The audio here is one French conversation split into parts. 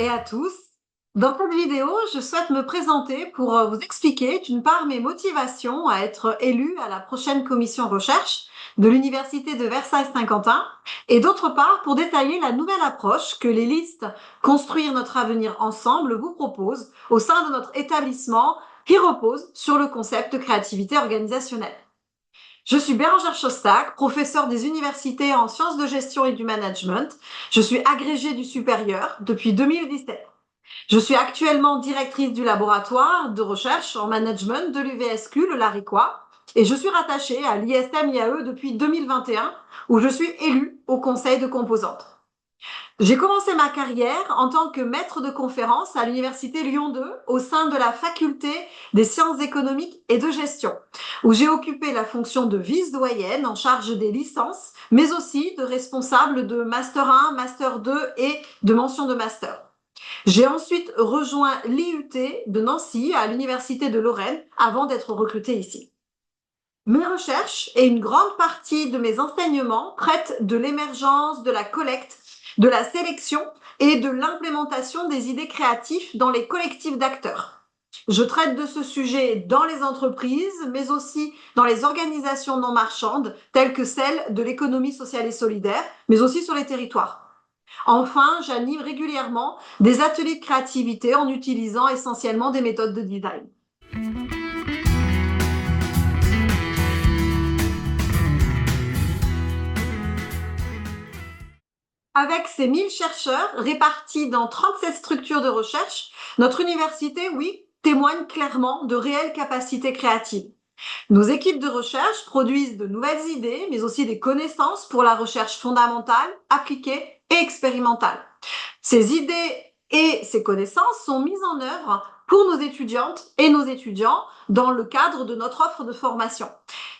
et à tous. Dans cette vidéo, je souhaite me présenter pour vous expliquer d'une part mes motivations à être élue à la prochaine commission recherche de l'Université de Versailles-Saint-Quentin et d'autre part pour détailler la nouvelle approche que les listes Construire notre avenir ensemble vous proposent au sein de notre établissement qui repose sur le concept de créativité organisationnelle. Je suis Bérangère Chostak, professeure des universités en sciences de gestion et du management. Je suis agrégée du supérieur depuis 2017. Je suis actuellement directrice du laboratoire de recherche en management de l'UVSQ, le Laricois, et je suis rattachée à l'ISM-IAE depuis 2021, où je suis élue au conseil de composantes. J'ai commencé ma carrière en tant que maître de conférence à l'Université Lyon 2 au sein de la faculté des sciences économiques et de gestion, où j'ai occupé la fonction de vice-doyenne en charge des licences, mais aussi de responsable de Master 1, Master 2 et de mention de Master. J'ai ensuite rejoint l'IUT de Nancy à l'Université de Lorraine avant d'être recrutée ici. Mes recherches et une grande partie de mes enseignements traitent de l'émergence, de la collecte, de la sélection et de l'implémentation des idées créatives dans les collectifs d'acteurs. Je traite de ce sujet dans les entreprises, mais aussi dans les organisations non marchandes, telles que celles de l'économie sociale et solidaire, mais aussi sur les territoires. Enfin, j'anime régulièrement des ateliers de créativité en utilisant essentiellement des méthodes de design. Avec ses 1000 chercheurs répartis dans 37 structures de recherche, notre université, oui, témoigne clairement de réelles capacités créatives. Nos équipes de recherche produisent de nouvelles idées, mais aussi des connaissances pour la recherche fondamentale, appliquée et expérimentale. Ces idées et ces connaissances sont mises en œuvre pour nos étudiantes et nos étudiants dans le cadre de notre offre de formation.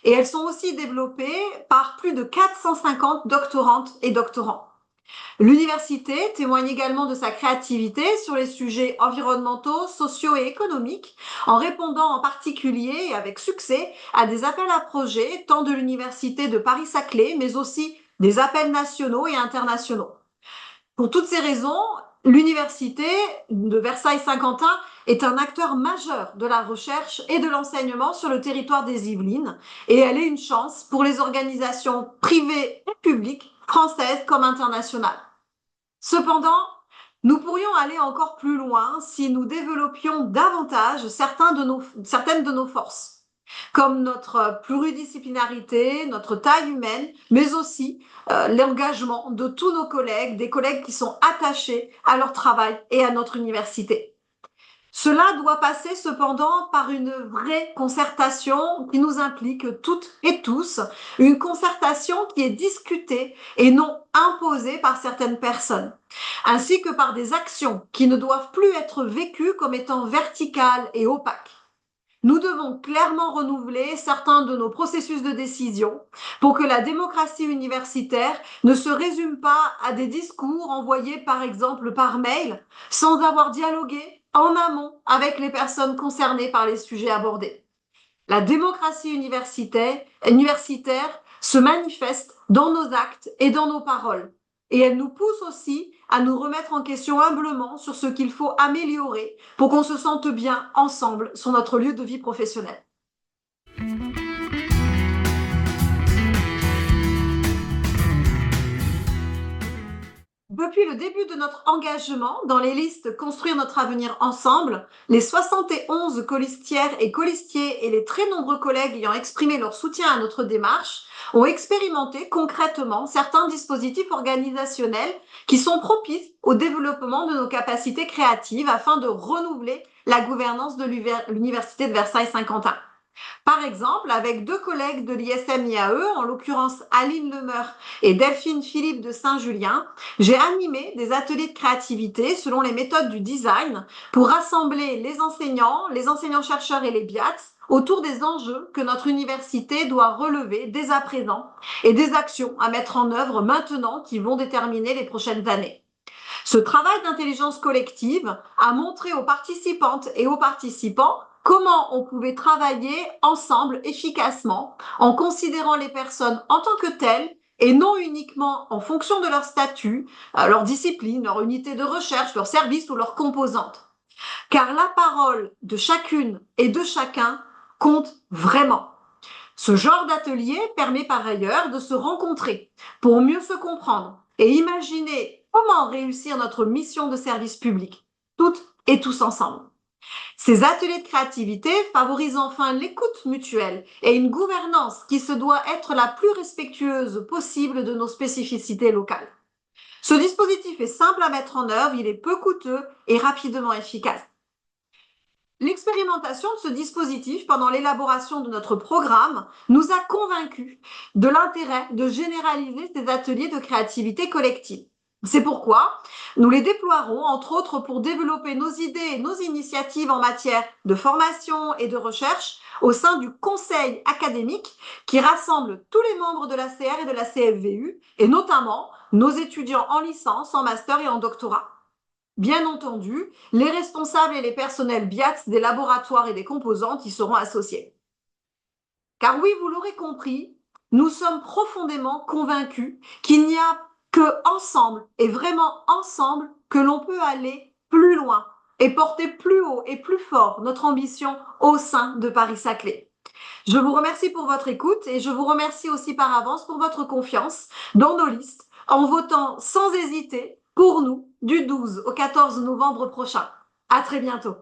Et elles sont aussi développées par plus de 450 doctorantes et doctorants. L'université témoigne également de sa créativité sur les sujets environnementaux, sociaux et économiques, en répondant en particulier et avec succès à des appels à projets, tant de l'université de Paris-Saclay, mais aussi des appels nationaux et internationaux. Pour toutes ces raisons, l'université de Versailles-Saint-Quentin est un acteur majeur de la recherche et de l'enseignement sur le territoire des Yvelines, et elle est une chance pour les organisations privées et publiques, françaises comme internationales. Cependant, nous pourrions aller encore plus loin si nous développions davantage certaines de nos forces, comme notre pluridisciplinarité, notre taille humaine, mais aussi l'engagement de tous nos collègues, des collègues qui sont attachés à leur travail et à notre université. Cela doit passer cependant par une vraie concertation qui nous implique toutes et tous, une concertation qui est discutée et non imposée par certaines personnes, ainsi que par des actions qui ne doivent plus être vécues comme étant verticales et opaques. Nous devons clairement renouveler certains de nos processus de décision pour que la démocratie universitaire ne se résume pas à des discours envoyés par exemple par mail sans avoir dialogué en amont avec les personnes concernées par les sujets abordés. La démocratie universitaire se manifeste dans nos actes et dans nos paroles. Et elle nous pousse aussi à nous remettre en question humblement sur ce qu'il faut améliorer pour qu'on se sente bien ensemble sur notre lieu de vie professionnel. Depuis le début de notre engagement dans les listes Construire notre avenir ensemble, les 71 colistières et colistiers et les très nombreux collègues ayant exprimé leur soutien à notre démarche ont expérimenté concrètement certains dispositifs organisationnels qui sont propices au développement de nos capacités créatives afin de renouveler la gouvernance de l'Université de Versailles-Saint-Quentin. Par exemple, avec deux collègues de l'ISM-IAE, en l'occurrence Aline Lemeur et Delphine Philippe de Saint-Julien, j'ai animé des ateliers de créativité selon les méthodes du design pour rassembler les enseignants-chercheurs et les BIAT autour des enjeux que notre université doit relever dès à présent et des actions à mettre en œuvre maintenant qui vont déterminer les prochaines années. Ce travail d'intelligence collective a montré aux participantes et aux participants comment on pouvait travailler ensemble efficacement en considérant les personnes en tant que telles, et non uniquement en fonction de leur statut, leur discipline, leur unité de recherche, leur service ou leurs composantes. Car la parole de chacune et de chacun compte vraiment. Ce genre d'atelier permet par ailleurs de se rencontrer pour mieux se comprendre et imaginer comment réussir notre mission de service public, toutes et tous ensemble. Ces ateliers de créativité favorisent enfin l'écoute mutuelle et une gouvernance qui se doit être la plus respectueuse possible de nos spécificités locales. Ce dispositif est simple à mettre en œuvre, il est peu coûteux et rapidement efficace. L'expérimentation de ce dispositif pendant l'élaboration de notre programme nous a convaincus de l'intérêt de généraliser ces ateliers de créativité collective. C'est pourquoi nous les déploierons, entre autres, pour développer nos idées et nos initiatives en matière de formation et de recherche au sein du conseil académique qui rassemble tous les membres de la CR et de la CFVU, et notamment nos étudiants en licence, en master et en doctorat. Bien entendu, les responsables et les personnels BIAT des laboratoires et des composantes y seront associés. Car oui, vous l'aurez compris, nous sommes profondément convaincus qu'il n'y a que ensemble, et vraiment ensemble, que l'on peut aller plus loin et porter plus haut et plus fort notre ambition au sein de Paris-Saclay. Je vous remercie pour votre écoute et je vous remercie aussi par avance pour votre confiance dans nos listes en votant sans hésiter pour nous du 12 au 14 novembre prochain. À très bientôt.